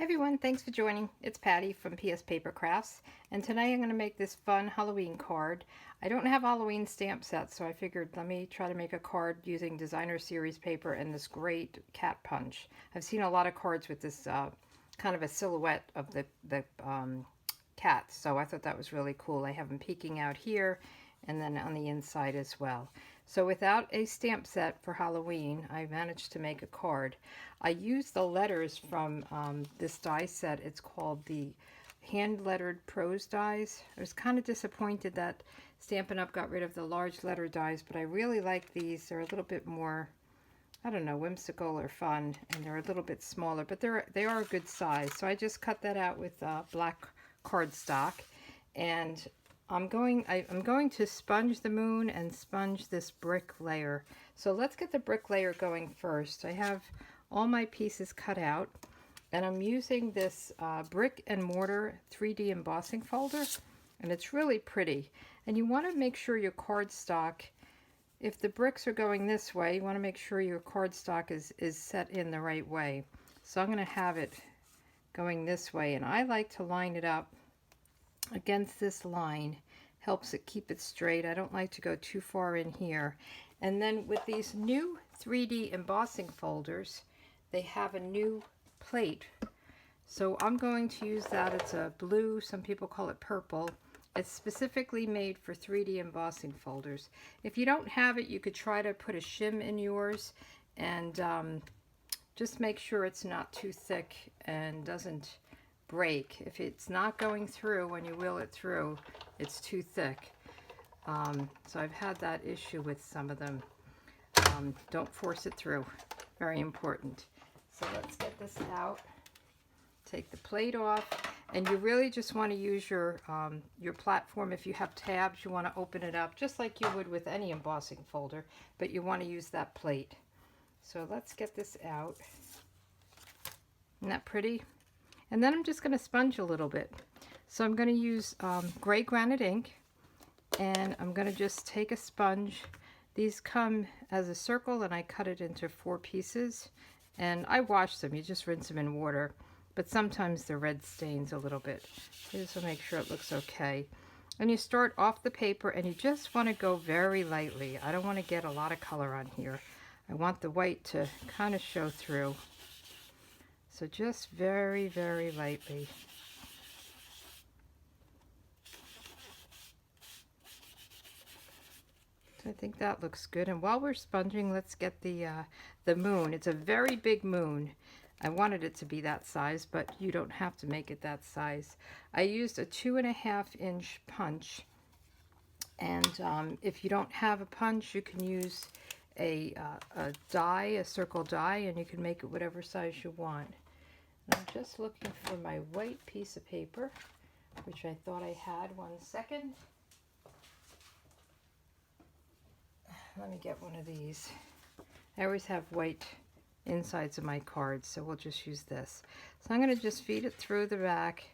Hey everyone, thanks for joining. It's Patty from PS Paper Crafts, and today I'm going to make this fun Halloween card. I don't have Halloween stamp sets, so I figured let me try to make a card using designer series paper and this great cat punch. I've seen a lot of cards with this kind of a silhouette of the cat, so I thought that was really cool. I have them peeking out here and then on the inside as well. So without a stamp set for Halloween, I managed to make a card. I used the letters from this die set. It's called the Hand-Lettered Prose Dies. I was kind of disappointed that Stampin' Up! Got rid of the large letter dies, but I really like these. They're a little bit more, I don't know, whimsical or fun, and they're a little bit smaller, but they are a good size. So I just cut that out with black cardstock, and I'm going to sponge the moon and sponge this brick layer. So let's get the brick layer going first. I have all my pieces cut out, and I'm using this brick and mortar 3D embossing folder, and it's really pretty. And you want to make sure your cardstock, if the bricks are going this way, you want to make sure your cardstock is set in the right way. So I'm going to have it going this way, and I like to line it up against this line. Helps it keep it straight. I don't like to go too far in here. And then with these new 3D embossing folders, they have a new plate. So I'm going to use that. It's a blue, some people call it purple. It's specifically made for 3D embossing folders. If you don't have it, you could try to put a shim in yours, and just make sure it's not too thick and doesn't break. If it's not going through when you wheel it through, it's too thick. So I've had that issue with some of them. Don't force it through. Very important. So let's get this out. Take the plate off, and you really just want to use your platform. If you have tabs, you want to open it up just like you would with any embossing folder, but you want to use that plate. So let's get this out. Isn't that pretty? And then I'm just going to sponge a little bit. So I'm going to use gray granite ink, and I'm going to just take a sponge. These come as a circle, and I cut it into 4 pieces. And I wash them. You just rinse them in water. But sometimes the red stains a little bit. So just to make sure it looks okay. And you start off the paper, and you just want to go very lightly. I don't want to get a lot of color on here. I want the white to kind of show through. So just very, very lightly. So I think that looks good. And while we're sponging, let's get the moon. It's a very big moon. I wanted it to be that size, but you don't have to make it that size. I used a 2.5-inch punch. And if you don't have a punch, you can use a die, a circle die, and you can make it whatever size you want. I'm just looking for my white piece of paper, which I thought I had. 1 second. Let me get one of these. I always have white insides of my cards, so we'll just use this. So I'm going to just feed it through the back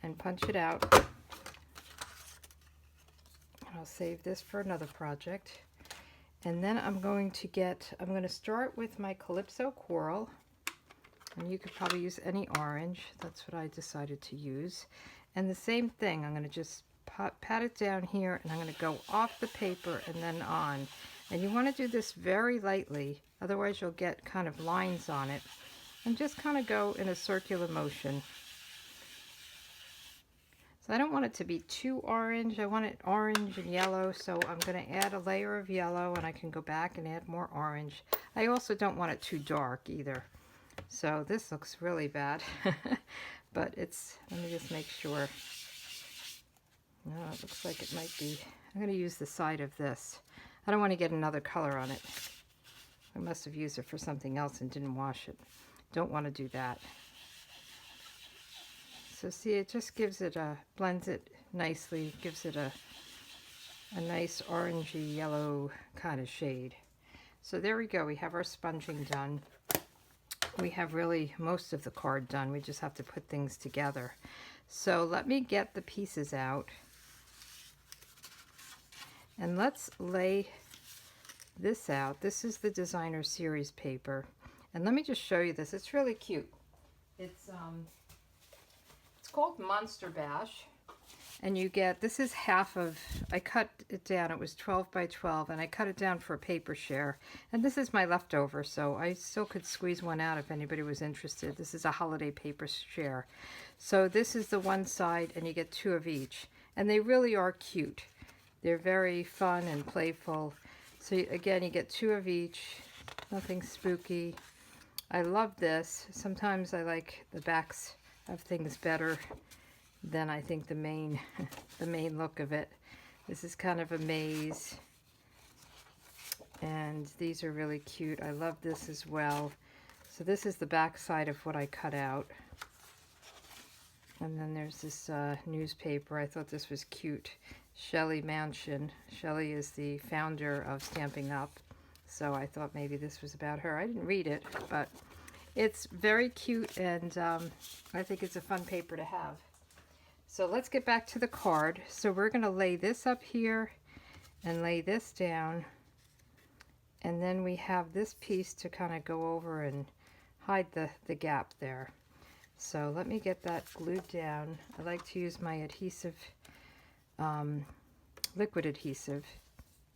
and punch it out. I'll save this for another project. And then I'm going to start with my Calypso Coral. And you could probably use any orange. That's what I decided to use. And the same thing, I'm going to just pat it down here, and I'm going to go off the paper and then on. And you want to do this very lightly, otherwise you'll get kind of lines on it. And just kind of go in a circular motion. So I don't want it to be too orange. I want it orange and yellow, so I'm going to add a layer of yellow, and I can go back and add more orange. I also don't want it too dark either. So this looks really bad, but let me just make sure. No, it looks like it might be. I'm going to use the side of this. I don't want to get another color on it. I must have used it for something else and didn't wash it. Don't want to do that. So see, it just gives it blends it nicely, gives it a nice orangey yellow kind of shade. So there we go. We have our sponging done. We have really most of the card done. We just have to put things together. So let me get the pieces out. And let's lay this out. This is the designer series paper. And let me just show you this. It's really cute. It's called Monster Bash. And you get, this is half of, I cut it down, it was 12 by 12, and I cut it down for a paper share. And this is my leftover, so I still could squeeze one out if anybody was interested. This is a holiday paper share. So this is the one side, and you get 2 of each. And they really are cute. They're very fun and playful. So again, you get 2 of each, nothing spooky. I love this. Sometimes I like the backs of things better than I think the main look of it. This is kind of a maze, and these are really cute. I love this as well. So this is the back side of what I cut out, and then there's this newspaper. I thought this was cute. Shelley Mansion. Shelley is the founder of Stampin' Up, so I thought maybe this was about her. I didn't read it, but it's very cute, and I think it's a fun paper to have. So let's get back to the card. So we're going to lay this up here and lay this down. And then we have this piece to kind of go over and hide the gap there. So let me get that glued down. I like to use my adhesive, liquid adhesive.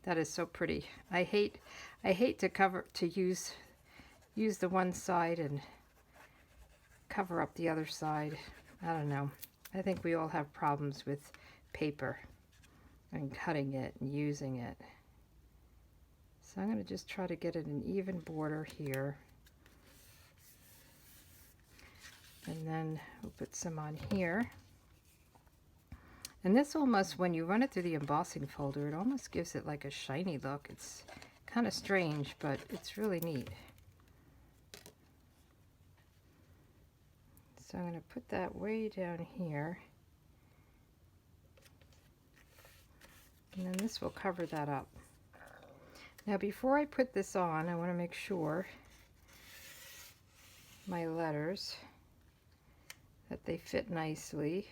That is so pretty. I hate to use the one side and cover up the other side. I don't know. I think we all have problems with paper and cutting it and using it. So I'm going to just try to get it an even border here. And then we'll put some on here. And this almost, when you run it through the embossing folder, it almost gives it like a shiny look. It's kind of strange, but it's really neat. So I'm going to put that way down here. And then this will cover that up. Now before I put this on, I want to make sure my letters, that they fit nicely.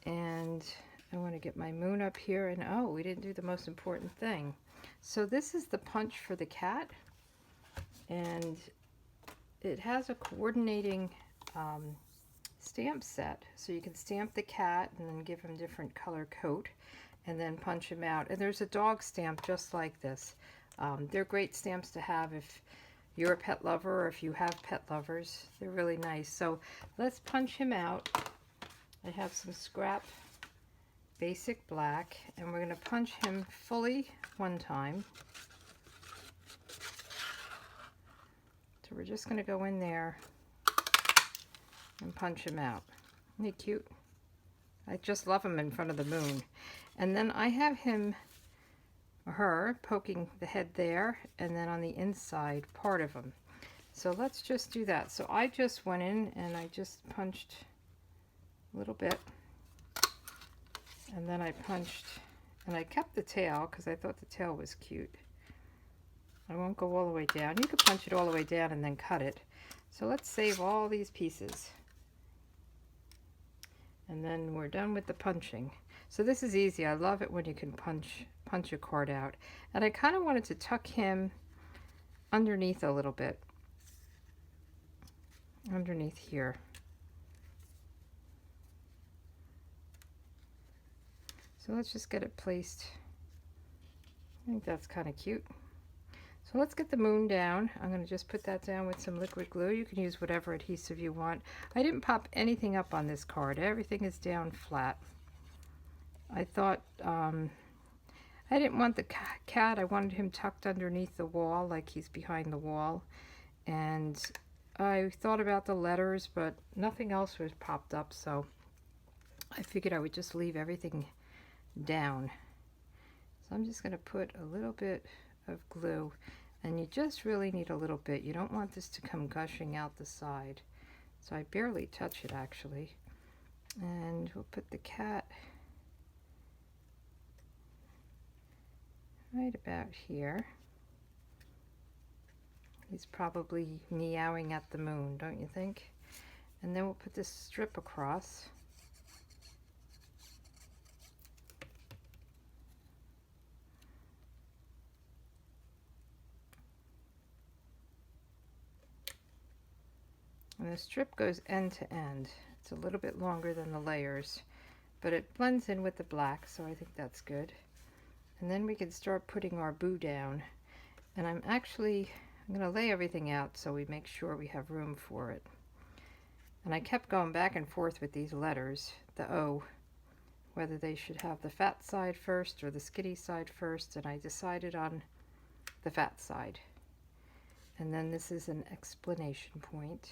And I want to get my moon up here. And oh, we didn't do the most important thing. So this is the punch for the cat. And it has a coordinating stamp set, so you can stamp the cat and then give him different color coat and then punch him out. And there's a dog stamp just like this. They're great stamps to have if you're a pet lover or if you have pet lovers. They're really nice. So let's punch him out. I have some scrap basic black, and we're going to punch him fully one time. So we're just going to go in there and punch him out. Isn't he cute? I just love him in front of the moon. And then I have him, or her, poking the head there, and then on the inside part of him. So let's just do that. So I just went in and I just punched a little bit, and then I punched, and I kept the tail because I thought the tail was cute. I won't go all the way down. You could punch it all the way down and then cut it. So let's save all these pieces. And then we're done with the punching. So this is easy. I love it when you can punch a card out. And I kind of wanted to tuck him underneath a little bit. Underneath here. So let's just get it placed. I think that's kind of cute. So let's get the moon down. I'm going to just put that down with some liquid glue. You can use whatever adhesive you want. I didn't pop anything up on this card. Everything is down flat. I thought, I didn't want the cat. I wanted him tucked underneath the wall, like he's behind the wall. And I thought about the letters, but nothing else was popped up, so I figured I would just leave everything down. So I'm just going to put a little bit of glue, and you just really need a little bit. You don't want this to come gushing out the side. So I barely touch it actually. And we'll put the cat right about here. He's probably meowing at the moon, don't you think? And then we'll put this strip across. And the strip goes end to end. It's a little bit longer than the layers, but it blends in with the black, so I think that's good. And then we can start putting our boo down. And I'm going to lay everything out so we make sure we have room for it. And I kept going back and forth with these letters, the O, whether they should have the fat side first or the skinny side first, and I decided on the fat side. And then this is an explanation point.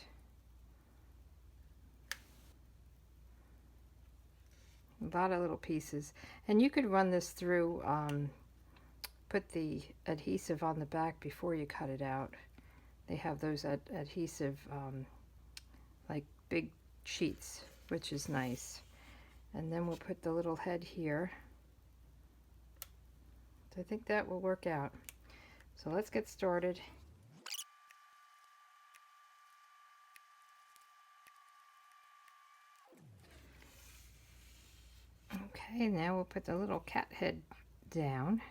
A lot of little pieces. And you could run this through, put the adhesive on the back before you cut it out. They have those adhesive, like big sheets, which is nice. And then we'll put the little head here. So I think that will work out. So let's get started. Okay, now we'll put the little cat head down.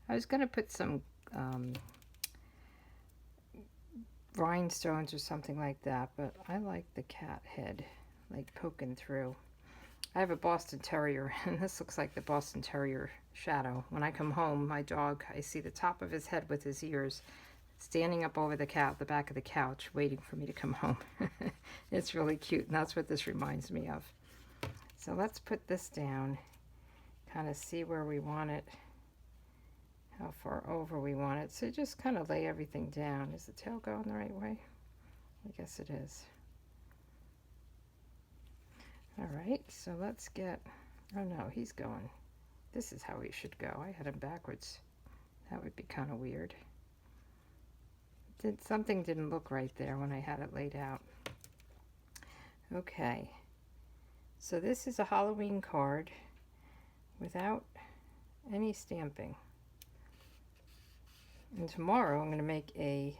I was going to put some rhinestones or something like that, but I like the cat head, like poking through. I have a Boston Terrier, and this looks like the Boston Terrier shadow. When I come home, my dog, I see the top of his head with his ears standing up over the back of the couch, waiting for me to come home. It's really cute, and that's what this reminds me of. So let's put this down, kind of see where we want it, how far over we want it. So just kind of lay everything down. Is the tail going the right way? I guess it is. All right, so let's get, oh no, he's going. This is how he should go. I had him backwards. That would be kind of weird. Something didn't look right there when I had it laid out. Okay, so this is a Halloween card without any stamping. And tomorrow I'm going to make a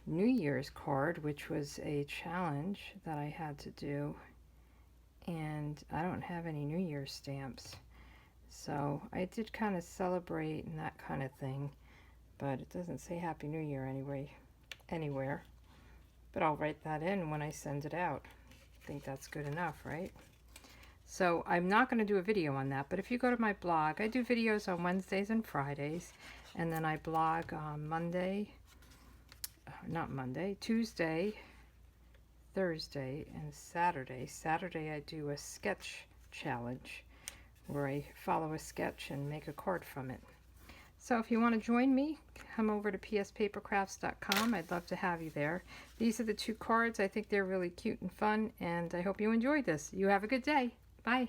New Year's card, which was a challenge that I had to do. And I don't have any New Year's stamps. So I did kind of celebrate and that kind of thing, but it doesn't say Happy New Year anywhere. But I'll write that in when I send it out. I think that's good enough, right? So I'm not going to do a video on that, but if you go to my blog, I do videos on Wednesdays and Fridays, and then I blog on Tuesday, Thursday, and Saturday. Saturday I do a sketch challenge where I follow a sketch and make a card from it. So if you want to join me, come over to pspapercrafts.com. I'd love to have you there. These are the two cards. I think they're really cute and fun, and I hope you enjoyed this. You have a good day. Bye.